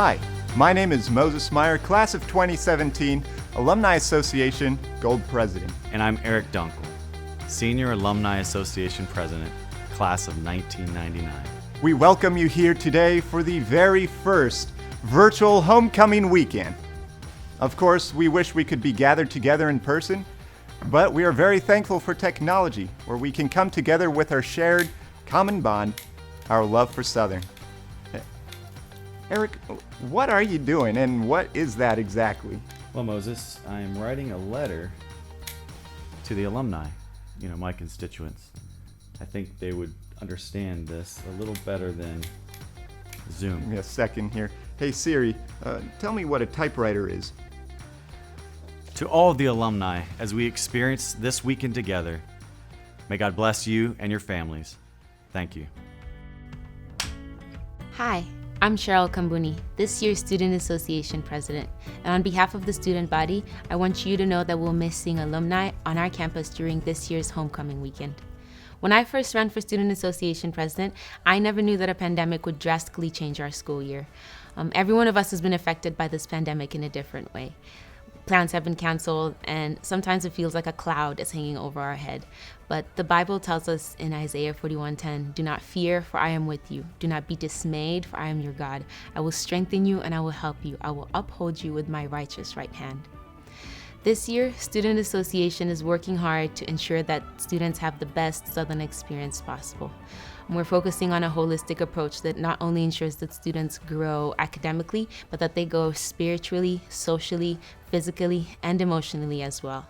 Hi, my name is Moses Meyer, class of 2017, Alumni Association Gold President. And I'm Eric Dunkel, Senior Alumni Association President, class of 1999. We welcome you here today for the very first virtual homecoming weekend. Of course, we wish we could be gathered together in person, but we are very thankful for technology, where we can come together with our shared common bond, our love for Southern. Eric, what are you doing, and what is that exactly? Well, Moses, I'm writing a letter to the alumni, my constituents. I think they would understand this a little better than Zoom. Give me a second here. Hey Siri, tell me what a typewriter is. To all of the alumni, as we experience this weekend together, may God bless you and your families. Thank you. Hi, I'm Cheryl Kambuni, this year's Student Association President, and on behalf of the student body, I want you to know that we'll miss seeing alumni on our campus during this year's homecoming weekend. When I first ran for Student Association President, I never knew that a pandemic would drastically change our school year. Every one of us has been affected by this pandemic in a different way. Plans have been canceled, and sometimes it feels like a cloud is hanging over our head. But the Bible tells us in Isaiah 41:10, "Do not fear, for I am with you. Do not be dismayed, for I am your God. I will strengthen you and I will help you. I will uphold you with my righteous right hand." This year, Student Association is working hard to ensure that students have the best Southern experience possible. We're focusing on a holistic approach that not only ensures that students grow academically, but that they grow spiritually, socially, physically, and emotionally as well.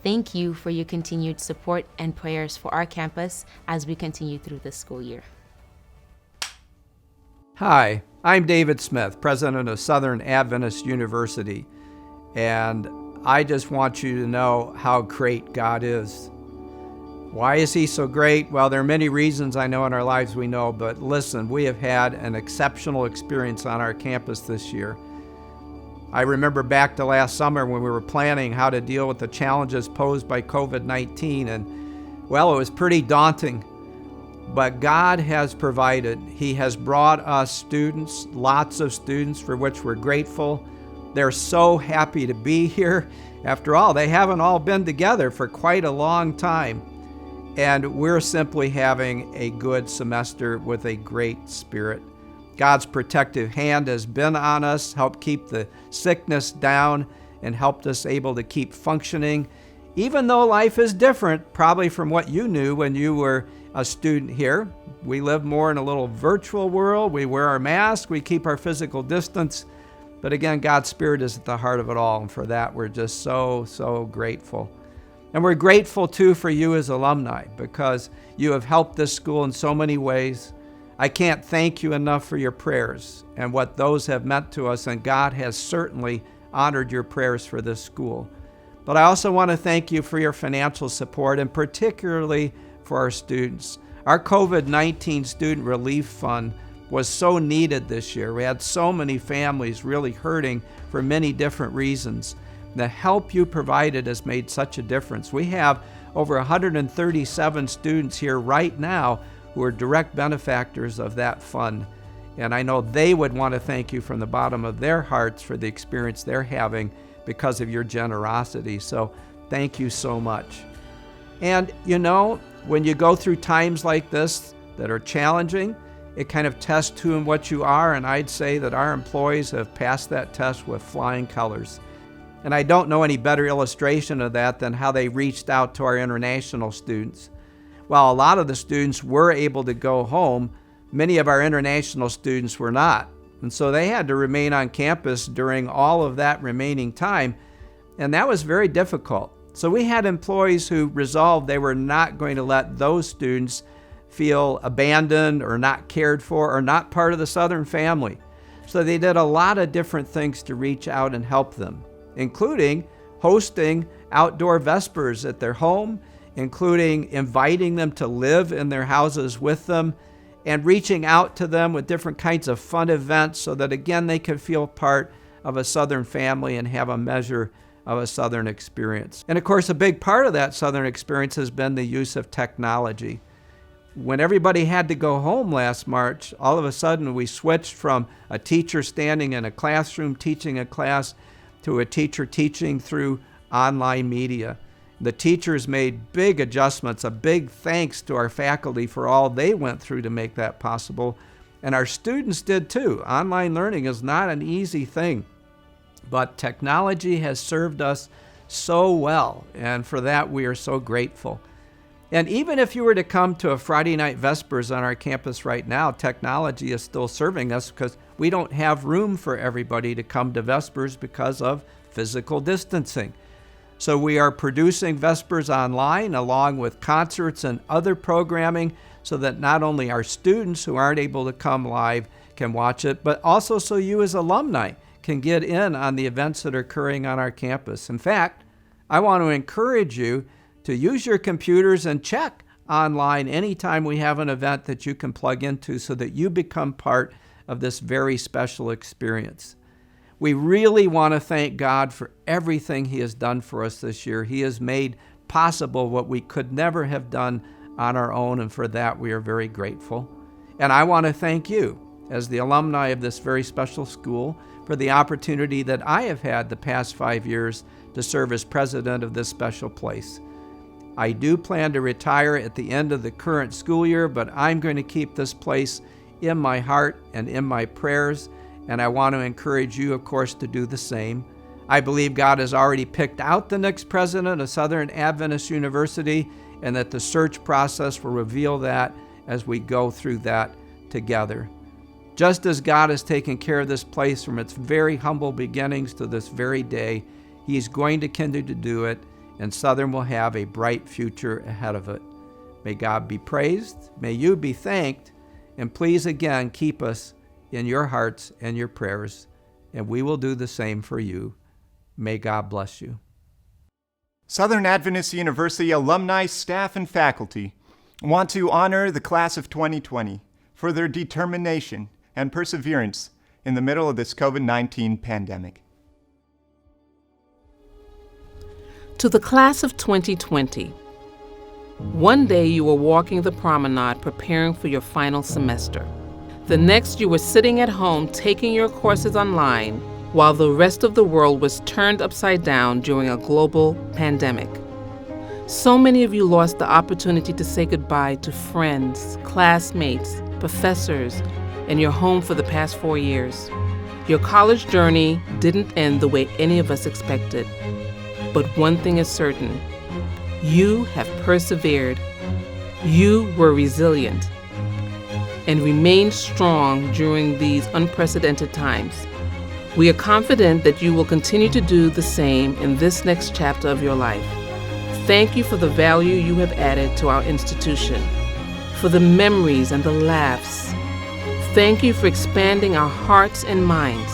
Thank you for your continued support and prayers for our campus as we continue through this school year. Hi, I'm David Smith, president of Southern Adventist University, and I just want you to know how great God is. Why is He so great? Well, there are many reasons I know in our lives we know, but listen, we have had an exceptional experience on our campus this year. I remember back to last summer when we were planning how to deal with the challenges posed by COVID-19, and well, it was pretty daunting, but God has provided. He has brought us students, lots of students, for which we're grateful. They're so happy to be here. After all, they haven't all been together for quite a long time. And we're simply having a good semester with a great spirit. God's protective hand has been on us, helped keep the sickness down, and helped us able to keep functioning, even though life is different, probably from what you knew when you were a student here. We live more in a little virtual world. We wear our mask, we keep our physical distance. But again, God's Spirit is at the heart of it all, and for that we're just so grateful. And we're grateful too for you as alumni, because you have helped this school in so many ways. I can't thank you enough for your prayers and what those have meant to us, and God has certainly honored your prayers for this school. But I also want to thank you for your financial support, and particularly for our students. Our COVID-19 Student Relief Fund was so needed this year. We had so many families really hurting for many different reasons. The help you provided has made such a difference. We have over 137 students here right now who are direct benefactors of that fund. And I know they would want to thank you from the bottom of their hearts for the experience they're having because of your generosity. So thank you so much. And when you go through times like this that are challenging, it kind of tests who and what you are. And I'd say that our employees have passed that test with flying colors. And I don't know any better illustration of that than how they reached out to our international students. While a lot of the students were able to go home, many of our international students were not. And so they had to remain on campus during all of that remaining time. And that was very difficult. So we had employees who resolved they were not going to let those students feel abandoned or not cared for or not part of the Southern family. So they did a lot of different things to reach out and help them, including hosting outdoor Vespers at their home, including inviting them to live in their houses with them, and reaching out to them with different kinds of fun events so that, again, they can feel part of a Southern family and have a measure of a Southern experience. And of course, a big part of that Southern experience has been the use of technology. when everybody had to go home last March, all of a sudden we switched from a teacher standing in a classroom teaching a class to a teacher teaching through online media. The teachers made big adjustments, a big thanks to our faculty for all they went through to make that possible. And our students did too. Online learning is not an easy thing, but technology has served us so well, and for that we are so grateful. And even if you were to come to a Friday night Vespers on our campus right now, technology is still serving us because we don't have room for everybody to come to Vespers because of physical distancing. So we are producing Vespers online along with concerts and other programming so that not only our students who aren't able to come live can watch it, but also so you as alumni can get in on the events that are occurring on our campus. In fact, I want to encourage you to use your computers and check online anytime we have an event that you can plug into so that you become part of this very special experience. We really want to thank God for everything He has done for us this year. He has made possible what we could never have done on our own, and for that we are very grateful. And I want to thank you, as the alumni of this very special school, for the opportunity that I have had the past 5 years to serve as president of this special place. I do plan to retire at the end of the current school year, but I'm going to keep this place in my heart and in my prayers, and I want to encourage you, of course, to do the same. I believe God has already picked out the next president of Southern Adventist University, and that the search process will reveal that as we go through that together. Just as God has taken care of this place from its very humble beginnings to this very day, He's going to continue to do it, and Southern will have a bright future ahead of it. May God be praised, may you be thanked, and please again keep us in your hearts and your prayers, and we will do the same for you. May God bless you. Southern Adventist University alumni, staff, and faculty want to honor the class of 2020 for their determination and perseverance in the middle of this COVID-19 pandemic. To the class of 2020, one day you were walking the promenade preparing for your final semester. The next you were sitting at home taking your courses online while the rest of the world was turned upside down during a global pandemic. So many of you lost the opportunity to say goodbye to friends, classmates, professors, and your home for the past 4 years. Your college journey didn't end the way any of us expected. But one thing is certain, you have persevered, you were resilient, and remained strong during these unprecedented times. We are confident that you will continue to do the same in this next chapter of your life. Thank you for the value you have added to our institution, for the memories and the laughs. Thank you for expanding our hearts and minds.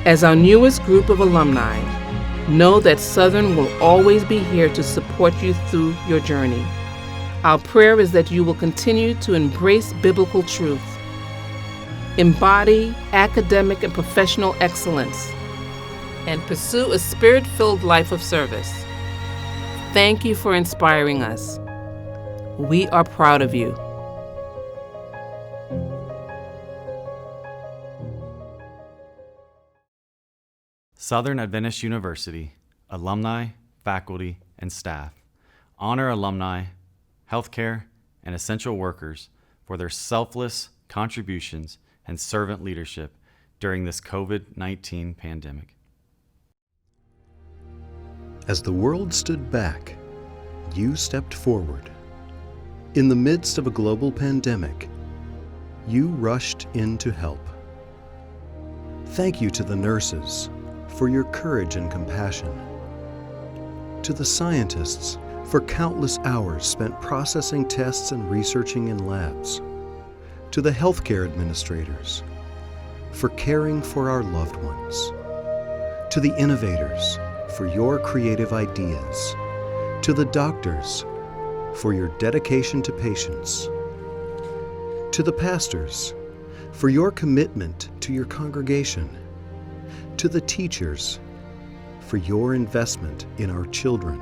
As our newest group of alumni, know that Southern will always be here to support you through your journey. Our prayer is that you will continue to embrace biblical truth, embody academic and professional excellence, and pursue a spirit-filled life of service. Thank you for inspiring us. We are proud of you. Southern Adventist University, alumni, faculty, and staff honor alumni, healthcare, and essential workers for their selfless contributions and servant leadership during this COVID-19 pandemic. As the world stood back, you stepped forward. In the midst of a global pandemic, you rushed in to help. Thank you to the nurses for your courage and compassion. To the scientists for countless hours spent processing tests and researching in labs. To the healthcare administrators for caring for our loved ones. To the innovators for your creative ideas. To the doctors for your dedication to patients. To the pastors for your commitment to your congregation. To the teachers for your investment in our children.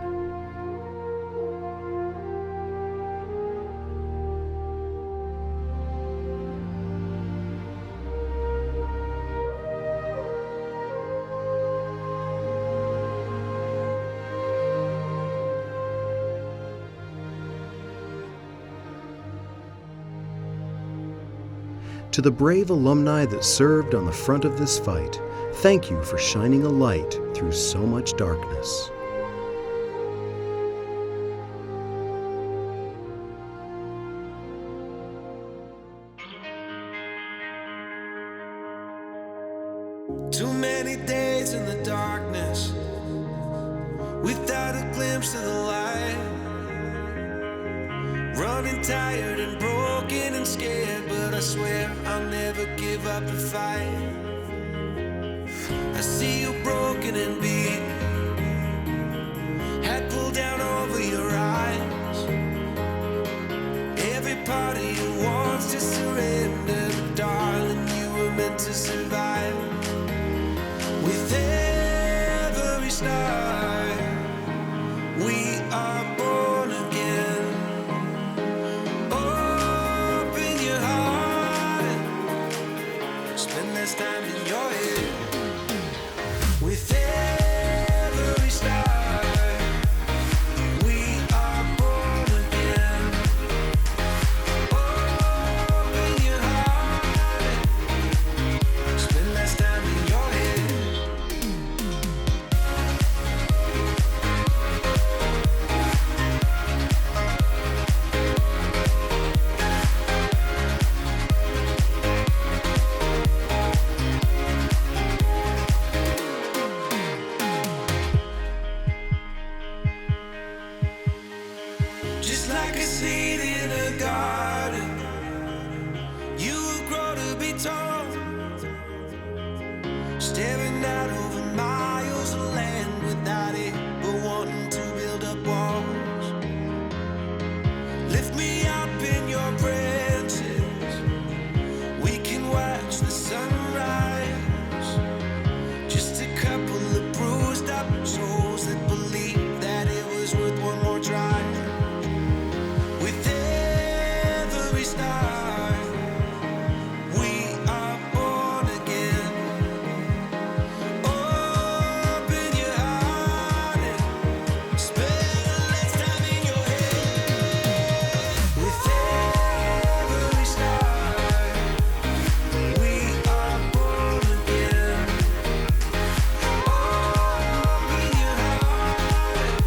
To the brave alumni that served on the front of this fight, thank you for shining a light through so much darkness. Too many days in the darkness, without a glimpse of the light. Running tired and broken and scared, but I swear I'll never give up the fight. I see you broken and beat, head pulled down over your eyes. Every part of you wants to surrender, but darling, you were meant to survive. With every star, we are born again. Open your heart, spend less time in your head. With every star, we are born again. Open your heart, spend less time in your head. Just like a seed in a garden, you will grow to be tall, staring out over miles of land without it, but wanting to build up walls. Lift me up in your branches, we can watch the sunrise. Just a couple of bruised up souls that believe that it was worth one more try. With every star, we are born again. Open your heart and spend less time in your head. With every star, we are born again. Open your heart,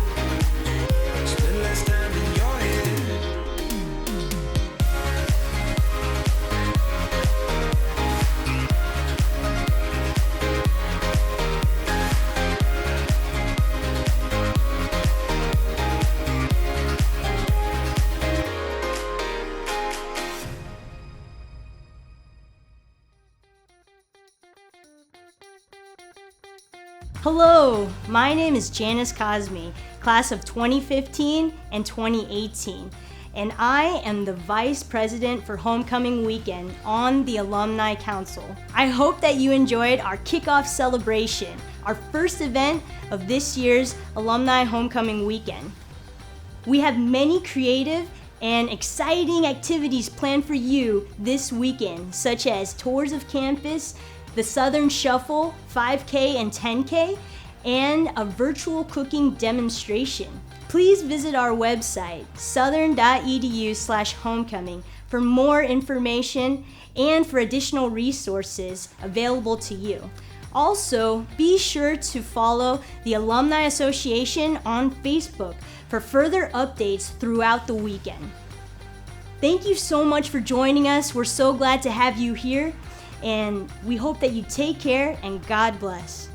spend less time in your head. Hello, my name is Janice Cosme, class of 2015 and 2018, and I am the Vice President for Homecoming Weekend on the Alumni Council. I hope that you enjoyed our kickoff celebration, our first event of this year's Alumni Homecoming Weekend. We have many creative and exciting activities planned for you this weekend, such as tours of campus, the Southern Shuffle, 5K and 10K, and a virtual cooking demonstration. Please visit our website, southern.edu/homecoming, for more information and for additional resources available to you. Also, be sure to follow the Alumni Association on Facebook for further updates throughout the weekend. Thank you so much for joining us. We're so glad to have you here, and we hope that you take care and God bless.